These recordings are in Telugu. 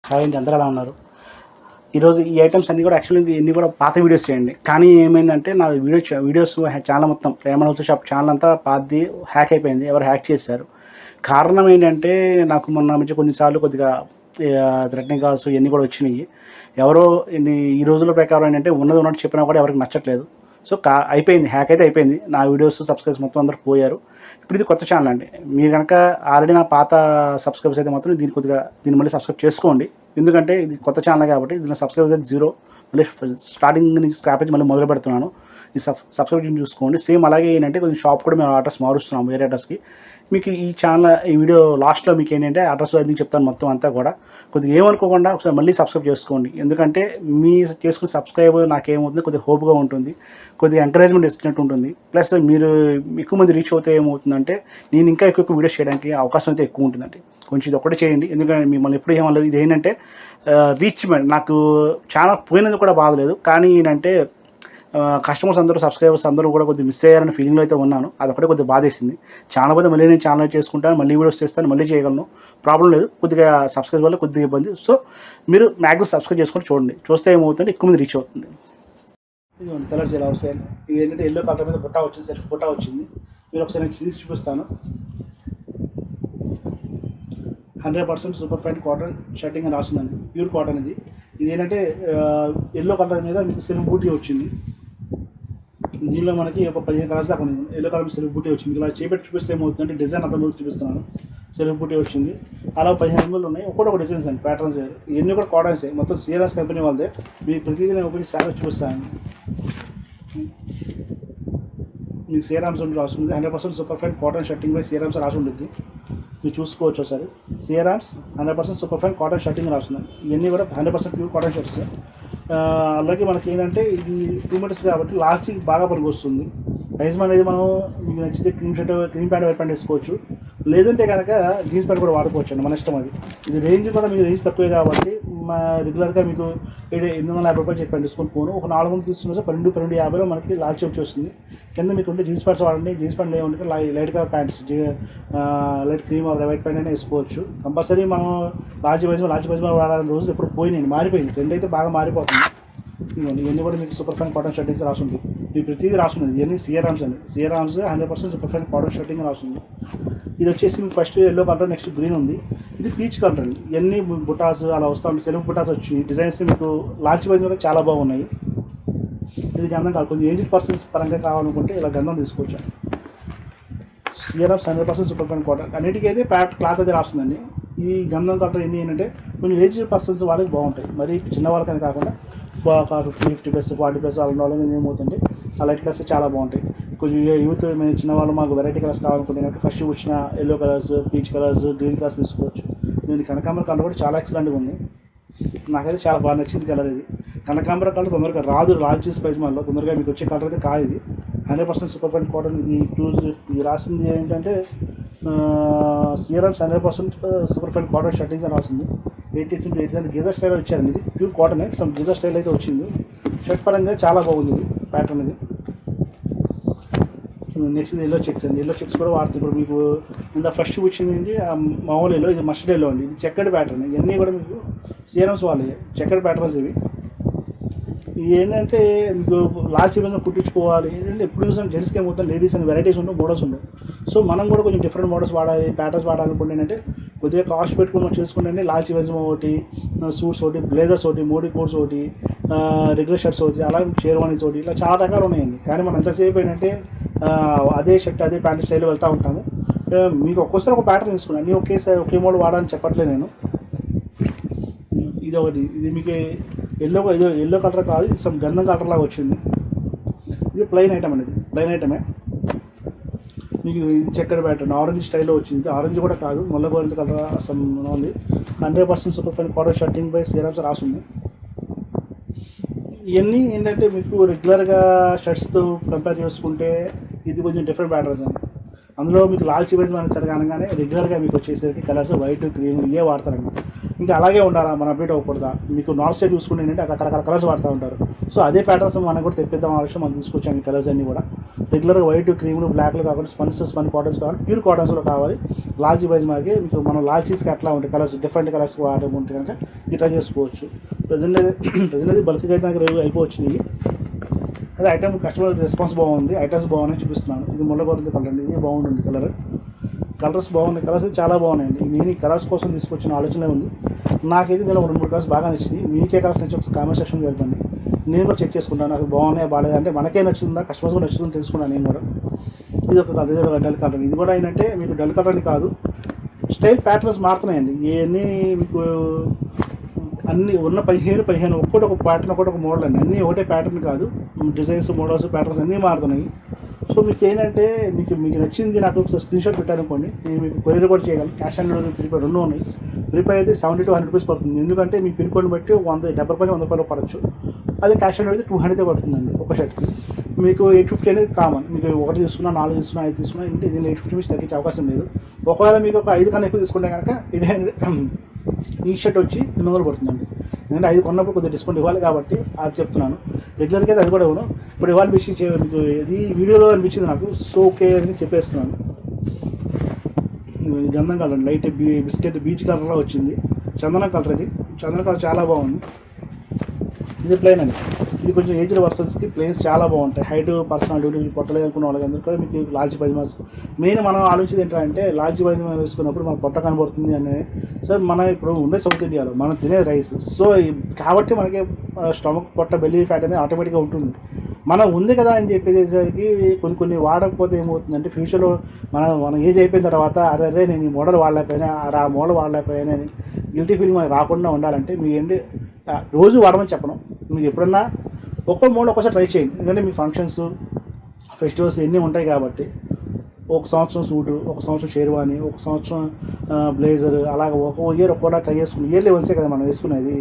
హాయ్ అండి, అందరూ ఎలా ఉన్నారు? ఈరోజు ఈ ఐటమ్స్ అన్నీ కూడా యాక్చువల్లీ ఇన్ని కూడా పాత వీడియోస్ చేయండి. కానీ ఏమైందంటే నా వీడియోస్ ఛానల్ మొత్తం ప్రేమ హౌస్ షాప్ ఛానల్ అంతా పాతది హ్యాక్ అయిపోయింది. ఎవరు హ్యాక్ చేశారు. కారణం ఏంటంటే నాకు మొన్న నుంచి కొన్నిసార్లు కొద్దిగా థ్రెటనింగ్ కాల్స్ ఇవన్నీ కూడా వచ్చినాయి. ఎవరో ఈ రోజుల ప్రకారం ఏంటంటే ఉన్నది ఉన్నట్టు చెప్పినా కూడా ఎవరికి నచ్చట్లేదు. సో అయిపోయింది, హ్యాక్ అయితే అయిపోయింది. నా వీడియోస్ సబ్స్క్రైబర్స్ మొత్తం అందరూ పోయారు. ఇప్పుడు ఇది కొత్త ఛానల్ అండి. మీరు కనుక ఆల్రెడీ నా పాత సబ్స్క్రైబర్స్ అయితే మాత్రం దీన్ని మళ్ళీ సబ్స్క్రైబ్ చేసుకోండి. ఎందుకంటే ఇది కొత్త ఛానల్ కాబట్టి దీనిలో సబ్స్క్రైబర్స్ అయితే 0. మళ్ళీ స్టార్టింగ్ నుంచి స్క్రాప్ నుంచి మళ్ళీ మొదలు పెడుతున్నాను. ఈ సబ్స్క్రిప్షన్ చూసుకోండి. సేమ్ అలాగే ఏంటంటే కొంచెం షాప్ కూడా మేము అడ్రస్ మారుస్తున్నాము, వేరే అడ్రస్కి. మీకు ఈ ఛానల్ ఈ వీడియో లాస్ట్లో మీకు ఏంటంటే అడ్రస్ అది చెప్తాను మొత్తం అంతా కూడా. కొద్దిగా ఏమనుకోకుండా ఒకసారి మళ్ళీ సబ్స్క్రైబ్ చేసుకోండి. ఎందుకంటే మీ చేసుకున్న సబ్స్క్రైబ్ నాకేమవుతుంది, కొద్దిగా హోప్గా ఉంటుంది, కొద్దిగా ఎంకరేజ్మెంట్ ఇస్తున్నట్టు ఉంటుంది. ప్లస్ మీరు ఎక్కువ మంది రీచ్ అవుతే ఏమవుతుందంటే నేను ఇంకా ఎక్కువ వీడియోస్ చేయడానికి అవకాశం అయితే ఎక్కువ ఉంటుందండి. కొంచెం ఇది ఒక్కటే చేయండి. ఎందుకంటే మిమ్మల్ని ఎప్పుడు ఏమలేదు. ఇది ఏంటంటే రీచ్మెంట్. నాకు ఛానల్ పోయినది కూడా బాధలేదు, కానీ ఏంటంటే కస్టమర్స్ అందరూ సబ్స్క్రైబర్స్ అందరూ కూడా కొద్దిగా మిస్ అయ్యారని ఫీలింగ్లో అయితే ఉన్నాను. అదొకటే కొద్దిగా బాధేసింది. ఛానల్ పోతే మళ్ళీ నేను ఛానల్ చేసుకుంటాను, మళ్ళీ వీడియోస్ చేస్తాను, మళ్ళీ చేయగలను, ప్రాబ్లం లేదు. కొద్దిగా సబ్స్క్రైబ్ వల్ల కొద్దిగా ఇబ్బంది. సో మీరు మ్యాక్సిమం సబ్స్క్రైబ్ చేసుకొని చూడండి. చూస్తే ఏమవుతుందంటే ఎక్కువ మంది రీచ్ అవుతుంది. ఇదిగోండి కలర్స్ ఎలా వస్తాయి. ఇది ఏంటంటే ఎల్లో కలర్ మీద బుట్ట వచ్చింది, సెల్ఫ్ బుట్ట వచ్చింది. మీరు ఒకసారి నేను తీసి చూపిస్తాను. 100% సూపర్ ఫైన్ కాటన్ షర్టింగ్ అని రాస్తుందండి. ప్యూర్ కాటన్ ఇది. ఇది ఏంటంటే ఎల్లో కలర్ మీద మీకు సిల్క్ బూటీ వచ్చింది. దీనిలో మనకి ఒక 15 కలర్స్ దాకా ఉంది. ఎల్లో కలర్ సిల్క్ బూటీ వచ్చింది. ఇలా చేపెట్టి చూపిస్తే ఏమవుతుందంటే డిజైన్ అంత ముందు చూపిస్తున్నాను. సిల్క్ బూటీ వచ్చింది. అలా 15 రంగులు ఉన్నాయి. ఒక్కొక్క డిజైన్స్ అండి, ప్యాటర్న్స్. ఇవన్నీ కూడా కాటన్సే, మొత్తం సీరాస్ కంపెనీ వాళ్ళదే. మీకు ప్రతిదీ నేను ఒకటి శారీ చూపిస్తాను. మీకు సీరామ్స్ రాస్తుంది. 100% super fine cotton shirting by Siyaram's రాసి ఉంటుంది. మీరు చూసుకోవచ్చు ఒకసారి. Siyaram's 100% super fine cotton shirting రాస్తుంది. ఇవన్నీ కూడా 100% ప్యూర్ కాటన్ షర్ట్స్. అలాగే మనకి ఏంటంటే ఇది 2 మీటర్స్ కాబట్టి లాస్ట్కి బాగా పనికి వస్తుంది. ప్రైస్ అనేది మనం మీకు నచ్చితే క్రీమ్ ప్యాంట్ వైట్ ప్యాంట్ వేసుకోవచ్చు, లేదంటే కనుక జీన్స్ ప్యాంట్ కూడా వాడుకోవచ్చు అండి, మన ఇష్టం అది. ఇది రేంజ్ కూడా మీకు రేంజ్ తక్కువే కాబట్టి రెగ్యులర్గా మీకు 850 రూపాయలు చెప్పండి డిస్కౌంట్ పోను. ఒక 400 తీసుకున్న 1250లో మనకి లాల్చి వచ్చేస్తుంది. కింద మీకు ఉంటే జీన్స్ ప్యాంట్స్ వాడండి. జీన్స్ ప్యాంట్ ఏమంటే లైట్గా pants light cream white pant అయినా వేసుకోవచ్చు. కంపల్సరీ మనం లాల్చి పైజమా వాడాలని రోజులు ఎప్పుడు పోయినాయి, మారిపోయింది. ట్రెండ్ అయితే బాగా మారిపోతుంది. ఇవన్నీ కూడా మీకు సూపర్ ఫైన్ కాటన్ షర్టింగ్స్ రాస్తుంది. మీకు ప్రతిదీ రాస్తుంది. ఇవన్నీ సీరామ్స్ అండి. సీరామ్స్ 100% సూపర్ ఫైన్ కాటన్ షర్టింగ్ రాస్తుంది. ఇది వచ్చేసి మీకు first yellow colour, next green ఉంది. ఇది పీచ్ కలర్ అండి. ఇవన్నీ బుటాస్ అలా వస్తూ ఉంటాయి. సెల్ఫ్ బుటాస్ వచ్చి డిజైన్స్ మీకు లాల్చి వైజ్ కూడా చాలా బాగున్నాయి. ఇది గంధం కాదు, కొంచెం ఏజ్డ్ పర్సన్స్ పరంగా కావాలనుకుంటే ఇలా గంధం తీసుకోవచ్చు. సీరామ్స్ 100% సూపర్ ఫైన్ కాటన్. అన్నిటికీ అయితే క్లాత్ అయితే రాస్తుందండి. ఈ గంధం కలర్ ఎన్ని ఏంటంటే కొంచెం ఏజ్డ్ పర్సన్స్ వాళ్ళకి బాగుంటాయి. మరి చిన్న వాళ్ళకని కాకుండా 50+ 40+ వాళ్ళ వాళ్ళకి ఏమవుతుంటే ఆ లైట్ కలర్స్ చాలా బాగుంటాయి. కొంచెం యూత్ మేము చిన్న వాళ్ళు మాకు వెరైటీ కలర్స్ కావాలనుకుంటే కనుక ఫస్ట్ వచ్చిన yellow colours, peach colours, green colours తీసుకోవచ్చు. నేను కనకాంబర కలర్ కూడా చాలా ఎక్సలెంట్గా ఉంది. నాకైతే చాలా బాగా నచ్చింది కలర్ ఇది. కనకాంబర కలర్ తొందరగా రాదు, లాల్చీస్ ప్రైస్ మనలో తొందరగా మీకు వచ్చే కలర్ అయితే కాదు. ఇది 100% సూపర్ ఫైన్ కాటన్. ఇది రాసింది ఏంటంటే సీరామ్స్ 100% సూపర్ ఫైన్ కాటన్ షర్టింగ్స్ అని రాసింది. 80 గీజర్ స్టైల్ వచ్చారండి. ఇది ప్యూర్ కాటనే, సమ్ గీజర్ స్టైల్ అయితే వచ్చింది. షర్ట్ పరంగా చాలా బాగుంది ఇది ప్యాటర్న్. ఇది నెక్స్ట్ ఎల్లో చెక్స్ అండి. ఎల్లో చెక్స్ కూడా వాడుతుంది. ఇప్పుడు మీకు ఇంత ఫస్ట్ వచ్చింది మామూలు ఎల్లో, ఇది మస్టర్డ్ ఎల్లో అండి. ఇది చెక్కడ్ ప్యాటర్న్. ఇవన్నీ కూడా మీకు సీరమ్స్ వాళ్ళే చెక్కడ్ ప్యాటర్న్స్ ఇవి. ఏంటంటే మీకు లాల్చి మీద కుట్టించుకోవాలి ఏంటంటే ఎప్పుడు చూసాం జెంట్స్కి ఏమవుతాం, లేడీస్ అని వెరైటీస్ ఉండవు, మోడల్స్ ఉండవు. సో మనం కూడా కొంచెం డిఫరెంట్ మోడల్స్ వాడాలి, ప్యాటర్న్స్ వాడాలనుకుంటే ఏంటంటే కొద్దిగా కాస్ట్ పెట్టుకుని మనం చేసుకుంటే లాల్చి వెజం ఒకటి, సూట్స్ ఒకటి, బ్లేజర్స్ ఒకటి, మోడీ కోట్స్ ఒకటి, రెగ్యులర్ షర్ట్స్ ఒకటి, అలాగే షేర్వానీస్ ఒకటి, ఇలా చాలా రకాలు ఉన్నాయండి. కానీ మనం ఎంతసేపు ఏంటంటే అదే షర్ట్ అదే ప్యాంట్ స్టైల్ వెళ్తూ ఉంటాము. మీకు ఒక్కోసారి ఒక ప్యాటర్న్ తీసుకున్నాను, అన్నీ ఒకే మోడల్ వాడాలని చెప్పట్లేదు నేను. ఇది ఒకటి. ఇది మీకు ఎల్లో కలర్ కాదు, ఇది సమ్ గంధం కలర్ లాగా వచ్చింది. ఇది ప్లెయిన్ ఐటమ్ అనేది, ప్లెయిన్ ఐటమే. మీకు ఇది చెక్కడ్ ప్యాటర్న్ ఆరెంజ్ స్టైల్లో వచ్చింది. ఆరెంజ్ కూడా కాదు, మొల్లగోరెంజ్ కలర్ సమ్ ఉంది. 100% super fine cotton shirting by Siyaram's రాస్తుంది. ఇవన్నీ ఏంటంటే మీకు రెగ్యులర్గా షర్ట్స్తో కంపేర్ చేసుకుంటే ఇది కొంచెం డిఫరెంట్ ప్యాటర్న్స్ అండి. అందులో మీకు లాల్చి వైజ్ మన సరిగా అనగానే రెగ్యులర్గా మీకు వచ్చేసరికి కలర్స్ వైట్, క్రీమ్ ఇవే వాడతారండి. ఇంకా అలాగే ఉండాలా, మనం అప్డేట్ అవ్వకూడదా? మీకు నార్త్ సైడ్ చూసుకుంటే ఏంటంటే రకరకాల కలర్స్ వాడుతూ ఉంటారు. సో అదే ప్యాటర్న్స్ మనకు కూడా తెప్పిద్దాం ఆలోచన మనం తీసుకొచ్చాము. ఈ కలర్స్ అన్నీ కూడా రెగ్యులర్గా వైట్, క్రీమ్లు, బ్లాక్లు కాకుండా స్పన్ కాటన్స్ కావాలి, ప్యూర్ కాటన్స్లో కావాలి. లాల్చీ బైజ్మాకి మీకు మనం లాల్చీస్కి ఎట్లా ఉంటాయి కలర్స్, డిఫరెంట్ కలర్స్ వాడుకుంటే కనుక ఇట్లా చేసుకోవచ్చు. ప్రజెంట్ బల్క్గా అయితే నాకు అయిపోవచ్చినాయి. అదే ఐటమ్ కస్టమర్ రెస్పాన్స్ బాగుంది, ఐటమ్స్ బాగున్నాయి చూపిస్తున్నాను. ఇది ముళ్ళగొరది కలర్ అండి, ఇది బాగుంటుంది కలర్స్ బాగున్నాయి, కలర్స్ చాలా బాగున్నాయండి. నేను ఈ కలర్స్ కోసం తీసుకొచ్చిన ఆలోచనే ఉంది. నాకైతే దీనిలో 2-3 కలర్స్ బాగా నచ్చింది. మీకే కలర్స్ నచ్చి ఒకసారి కామెంట్ సెక్షన్ తెలపండి, నేను కూడా చెక్ చేసుకుంటాను. నాకు బాగున్నాయా బాగాలేదు అంటే మనకే నచ్చుతుందా కస్టమర్స్ కూడా నచ్చుతుందని తెలుసుకున్నాను నేను కూడా. ఇది ఒక కలర్, ఇది ఒక డల్ కలర్. ఇది కూడా ఏంటంటే మీకు డల్ కలర్ అని కాదు, స్టైల్ ప్యాటర్న్స్ మారుతున్నాయండి. ఇవన్నీ మీకు అన్నీ ఉన్న 15 ఒక్కొక్కటి ఒక ప్యాటర్న్, ఒక్కొక్కటి ఒక మోడల్ అండి. అన్నీ ఒకటే ప్యాటర్న్ కాదు, డిజైన్స్, మోడల్స్, ప్యాటర్న్స్ అన్నీ మారుతున్నాయి. సో మీకు ఏంటంటే మీకు నచ్చింది నాకు ఒకసారి స్క్రీన్షాట్ పెట్టారనుకోండి, నేను మీకు కొరియర్ కూడా చేయగలను. క్యాష్ ఆన్ డెలివరీ, ప్రీపెయిడ్ 2 ఉన్నాయి. ప్రీపెయిడ్ అయితే 70 to 100 రూపీస్ పడుతుంది, ఎందుకంటే మీ పిన్ కోడ్ని బట్టి 100 రూపాయలు పడవచ్చు. అదే క్యాష్ ఆన్ డెలివరీ 200 పడుతుందండి ఒక షర్ట్కి. మీకు 850 అనేది కామన్. మీకు 1 తీసుకున్నా, 4 తీసుకున్నా, 5 తీసుకున్నా ఇంటే దీన్ని 850 రూపీస్ తగ్గించే అవకాశం లేదు. ఒకవేళ మీకు ఒక 5 కన్నా ఎక్కువ తీసుకుంటే కనుక ఈ షర్ట్ వచ్చి 800 పడుతుందండి. ఎందుకంటే 5 కొన్నప్పుడు కొద్దిగా డిస్కౌంట్ ఇవ్వాలి కాబట్టి అది చెప్తున్నాను. రెగ్యులర్గా అయితే అది కూడా ఇవ్వను. ఇప్పుడు ఇవ్వాలి మీకు ఇది వీడియోలో అనిపించింది నాకు, సో ఓకే అని చెప్పేస్తున్నాను. గంధం కలర్, లైట్ బిస్కెట్ బీచ్ కలర్లో వచ్చింది. చందనం కలర్, ఇది చందనం కలర్ చాలా బాగుంది. ఇది ప్లెయిన్ అండి, ఇది కొంచెం ఏజ్డ్ పర్సన్స్కి ప్లేస్ చాలా బాగుంటాయి. హైట్, పర్సనాలిటీ పొట్టలేదు అనుకున్న వాళ్ళందరూ కూడా మీకు లాల్చీ పైజమాస్. మెయిన్ మనం ఆలోచించేది ఏంటంటే లాల్చీ పైజమా వేసుకున్నప్పుడు మన పొట్ట కనబడుతుంది అని. సో మనం ఇప్పుడు ఉండే సౌత్ ఇండియాలో మనం తినే రైస్, సో కాబట్టి మనకి స్టమక్, పొట్ట, బెల్లీ ఫ్యాట్ అనేది ఆటోమేటిక్గా ఉంటుంది. మనం ఉంది కదా అని చెప్పేసరికి కొన్ని వాడకపోతే ఏమవుతుందంటే ఫ్యూచర్లో మన ఏజ్ అయిపోయిన తర్వాత అరే నేను ఈ మోడల్ వాడలేకపోయినా, ఆ మోడల్ వాడలేకపోయినా అని గిల్టీ ఫీలింగ్ మనకి రాకుండా ఉండాలంటే మీకు ఏంటి రోజు వాడమని చెప్పను. మీకు ఎప్పుడన్నా ఒక్కో మోడల్ ఒక్కోసారి ట్రై చేయండి. ఎందుకంటే మీ ఫంక్షన్స్, ఫెస్టివల్స్ ఎన్ని ఉంటాయి కాబట్టి ఒక సంవత్సరం సూటు, ఒక సంవత్సరం షేర్వాణి, ఒక సంవత్సరం బ్లేజర్, అలాగే ఒక్కో ఇయర్ ఒక్కోలా ట్రై చేసుకుని ఇయర్లీ వన్సే కదా మనం వేసుకునేది.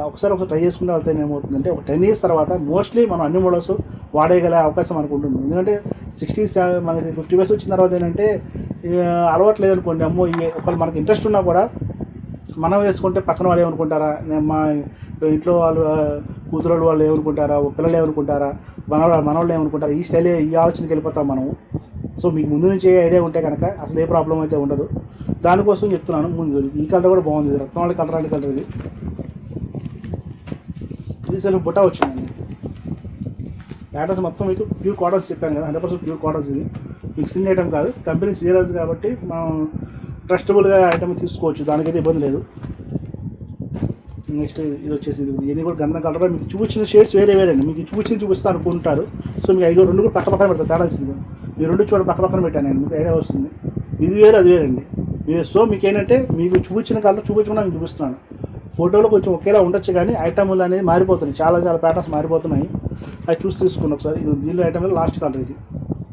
ఒకసారి ట్రై చేసుకుంటే వెళ్తే ఏమవుతుందంటే ఒక 10 years తర్వాత మోస్ట్లీ మనం అన్ని మోడల్స్ వాడేయగల అవకాశం మనకు ఉంటుంది. ఎందుకంటే 60s మనకి 50 years వచ్చిన తర్వాత ఏంటంటే అలవాటు లేదనుకోండి, అమ్మో ఒకవేళ మనకి ఇంట్రెస్ట్ ఉన్నా కూడా మనం వేసుకుంటే పక్కన వాళ్ళు ఏమనుకుంటారా, మా ఇంట్లో వాళ్ళు కూతురు వాళ్ళు ఏమనుకుంటారా, పిల్లలు ఏమనుకుంటారా, మనవాళ్ళు ఏమనుకుంటారా, ఈ స్టైలే ఈ ఆలోచనకి వెళ్ళిపోతాం మనము. సో మీకు ముందు నుంచి ఏ ఐడియా ఉంటే కనుక అసలు ఏ ప్రాబ్లం అయితే ఉండదు. దానికోసం చెప్తున్నాను. ముందు ఈ కలర్ కూడా బాగుంది, రత్నావళి కలర్ అంటే కలర్ ఇది సెల్ఫ్ బుట్ట వచ్చిందండి. ప్యాటర్న్స్ మొత్తం మీకు ప్యూర్ కాటన్స్ చెప్పాను కదా, 100% ప్యూర్ కాటన్స్. ఇది మిక్సింగ్ ఐటమ్ కాదు, కంపెనీ సీరియల్స్ కాబట్టి మనం ట్రస్టబుల్గా ఐటమ్ తీసుకోవచ్చు, దానికైతే ఇబ్బంది లేదు. నెక్స్ట్ ఇది వచ్చేసి ఇది కూడా గంధం కలర్. మీకు చూపించిన షేడ్స్ వేరే అండి, మీకు చూపిస్తా అనుకుంటారు. సో మీకు 2 కూడా పక్కన పెడతారు, తేడా వచ్చింది. మీరు 2 చూడండి పక్కన పెట్టాను నేను, మీకు ఐడియా వస్తుంది. ఇది వేరు అది వేరండి. సో మీకు ఏంటంటే మీకు చూపించిన కలర్ చూపించకుండా నేను చూపిస్తున్నాను. ఫోటోలో కొంచెం ఒకేలా ఉండొచ్చు కానీ ఐటమ్లు అనేది మారిపోతున్నాయి, చాలా ప్యాటర్న్స్ మారిపోతున్నాయి. అది చూసి తీసుకున్నాను ఒకసారి. దీనిలో ఐటమ్లో లాస్ట్ కలర్ ఇది.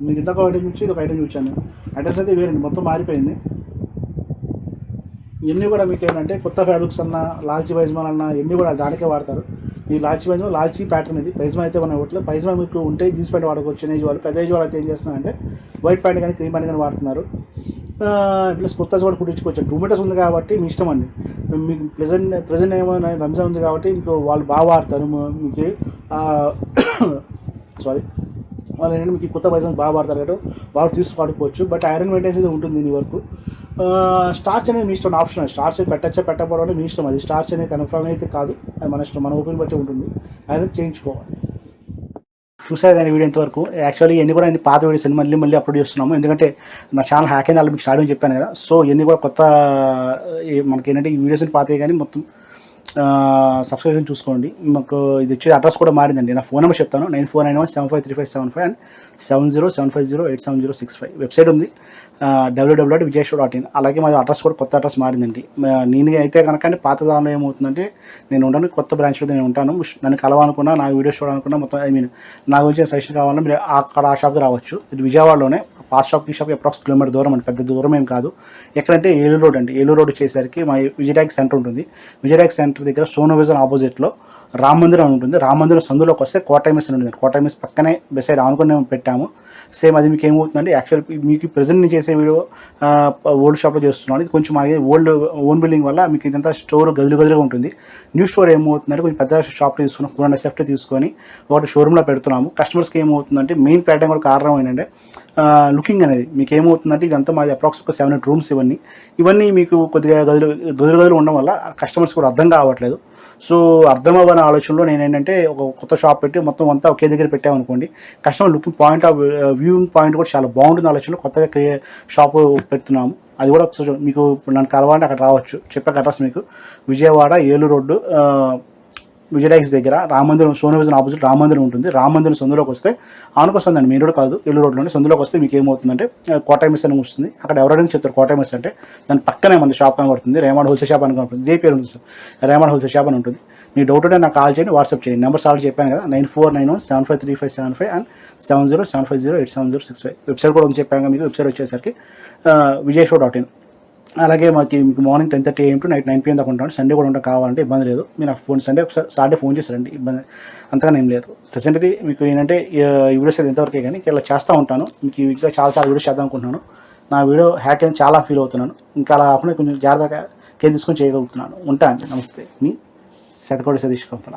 మీకు ఇంతకు ఐటమ్ చూసి ఇది ఒక ఐటమ్ చూపించాను. ఐటమ్స్ అయితే వేరండి, మొత్తం మారిపోయింది. ఇవన్నీ కూడా మీకు ఏంటంటే కొత్త ఫ్యాబ్రిక్స్ అన్నా, లాల్చీ పైజమాలు అన్నా ఇవన్నీ కూడా దానికే వాడతారు. ఈ లాల్చీ పైజమా, లాల్చీ ప్యాటర్న్ ఇది. పైజమా అయితే మనం ఇవ్వట్లేదు. పైజమా మీకు ఉంటే జీన్స్ ప్యాంట్ వాడుకోవచ్చు. చిన్న ఏజ్ వాళ్ళు, పెద్ద ఏజ్ వాళ్ళు అయితే ఏం చేస్తున్నారంటే వైట్ ప్యాంట్ కానీ, క్రీమ్ ప్యాంట్ కానీ వాడుతున్నారు. ప్లస్ కుర్తాస్ కూడా కుట్టించుకోవచ్చు. 2 meters ఉంది కాబట్టి మీ ఇష్టం అండి. మీకు ప్రజెంట్ ఏమో రంజాన్ ఉంది కాబట్టి మీకు వాళ్ళు బాగా వాడతారు. మీకు సారీ వాళ్ళు ఏంటంటే మీకు కొత్త పైజమా బాగా వాడతారు కాబట్టి వాళ్ళు తీసుకు వాడుకోవచ్చు. బట్ ఐరన్ మెయింటెన్స్ అయితే ఉంటుంది దీని వరకు. స్టార్చ్ అనేది మీ ఇష్టం, ఆప్షన్. స్టార్చ్ పెట్టకపోవడం అనేది మీ ఇష్టం. అది స్టార్చ్ అనేది కన్ఫర్మ్ అయితే కాదు, అది మన ఇష్టం, మన ఓపెన్ బట్టి ఉంటుంది. అది చేయించుకోవాలి. చూసారు కానీ వీడియో ఇంతవరకు. యాక్చువల్లీ ఇవన్నీ కూడా అన్ని పాత వీడియోస్ మళ్ళీ అప్లోడ్ చేస్తున్నాము. ఎందుకంటే నా ఛానల్ హ్యాక్ అయింది, మీకు స్టార్టింగ్ చెప్పాను కదా. సో ఇవన్నీ కూడా కొత్త మనకి ఏంటంటే ఈ వీడియోస్ పాతవి కానీ మొత్తం సబ్స్క్రిప్షన్ చూసుకోండి. మాకు ఇది వచ్చే అడ్రస్ కూడా మారిందండి. నా ఫోన్ నెంబర్ చెప్తాను, 9491753575 and 7075087065. వెబ్సైట్ ఉంది www.vijayshop.in. అలాగే మాది అడ్రస్ కూడా కొత్త అడ్రస్ మారిందండి. నేను అయితే కనుక పాత దానిలో ఏమవుతుందంటే నేను ఉండను, కొత్త బ్రాంచ్లో నేను ఉంటాను. నన్ను కలవాలనుకున్నా, నా వీడియోస్ చూడాలనుకున్నా, మొత్తం నా గురించి సజెషన్ కావాలన్నా మీరు అక్కడ ఆ షాప్కి రావచ్చు. ఇది విజయవాడలోనే. పాస్ షాప్కి షాప్కి అప్రాక్స్ కిలోమీటర్ దూరం అండి, పెద్ద దూరం ఏం కాదు. ఎక్కడంటే ఏలూరు రోడ్ అండి. ఏలూరు రోడ్ వచ్చేసరికి మా విజయటాక్ సెంటర్ ఉంటుంది. విజయటాక్ సెంటర్ సెంటర్ దగ్గర సోనో విజన్ ఆపోజిట్లో రామ్ మందిరం అని ఉంటుంది. రామ్ మందిరం సందులోకి వస్తే కోట మెస్ అని ఉంటుంది. కోట మెస్ పక్కనే బెసైడ్ ఆనుకుని పెట్టాము. సేమ్ అది మీకు ఏమవుతుందంటే యాక్చువల్ మీకు ప్రజెంట్ నేను చేసే వీడియో ఓల్డ్ షాప్లో చేస్తున్నాను. ఇది కొంచెం మాది ఓన్ బిల్డింగ్ వల్ల మీకు ఇదంతా స్టోర్ గదులుగా ఉంటుంది. న్యూ స్టోర్ ఏమవుతుందంటే కొంచెం పెద్ద షాప్లో తీసుకున్నాం, 400 సెఫ్ట్ తీసుకొని ఒకటి షోరూమ్లో పెడుతున్నాము. కస్టమర్స్కి ఏమవుతుందంటే మెయిన్ పెట్టడం కూడా కారణం ఏంటంటే లుకింగ్ అనేది మీకు ఏమవుతుందంటే ఇదంతా మాది అప్రాక్స్ ఒక 7 రూమ్స్ ఇవన్నీ మీకు కొద్దిగా గదులు ఉండడం వల్ల కస్టమర్స్ కూడా అర్థం కావట్లేదు. సో అర్థం అవ్వని ఆలోచనలో నేను ఏంటంటే ఒక కొత్త షాప్ పెట్టి మొత్తం అంతా ఒకే దగ్గర పెట్టామనుకోండి, customer looking point of viewing point కూడా చాలా బాగుంటుంది ఆలోచనలో కొత్తగా షాపు పెడుతున్నాము. అది కూడా మీకు నన్ను కలవాలంటే అక్కడ రావచ్చు. చెప్పే అడ్రస్ మీకు విజయవాడ ఏలూరు రోడ్డు విజయడాక్స్ దగ్గర రామందిరం సోనో విజన్ ఆపోజిట్ రామందిరం ఉంటుంది. రామందిరం సందులోకి వస్తే ఆనుకొస్తుందండి, మెయిన్ రోడ్ కాదు, ఏలూరు రోడ్లోనే. సందులోకి వస్తే మీకు ఏమవుతుందంటే కోట మెస్ అని వస్తుంది. అక్కడ ఎవరైనా చెప్తారు కోట మెస్ అంటే దాని పక్కనే మన షాప్ కనబడుతుంది, రేమండ్ హోల్సేల్ షాప్ అని కనబడుతుంది. ఇదే పేరు ఉంటుంది సార్, రేమండ్ హోల్సేల్ షాప్ అని ఉంటుంది. మీ డౌట్ ఉంటే నాకు కాల్ చేయండి, వాట్సాప్ చేయండి. నెంబర్స్ ఆల్రెడీ చెప్పాను కదా, 9491753575 అండ్ 7075087065. వెబ్సైట్ కూడా ఉంది చెప్పాను మీకు. వెబ్సైట్ వచ్చేసరికి vijayshowin. అలాగే మీకు morning 10:30 AM to night 9 PM దాకా ఉంటాను. సండే కూడా ఉంటాం, కావాలంటే ఇబ్బంది లేదు. మీరు నాకు సండే ఒకసారి సాటర్డే ఫోన్ చేస్తారండి, ఇబ్బంది అంతగానే ఏం లేదు. ప్రెసెంట్ ఇది మీకు ఏంటంటే ఈ వీడియోస్ అయితే ఎంతవరకే కానీ ఇలా చేస్తూ ఉంటాను. మీకు ఇంకా చాలా వీడియోస్ చేద్దాం అనుకుంటున్నాను. నా వీడియో హ్యాక్ అని చాలా ఫీల్ అవుతున్నాను. ఇంకా అలా కాకుండా కొంచెం జాగ్రత్తగా కేర్ తీసుకొని చేయగలుగుతున్నాను. ఉంటా అండి, నమస్తే. మీ శతకోటి సతీష్ కంపన.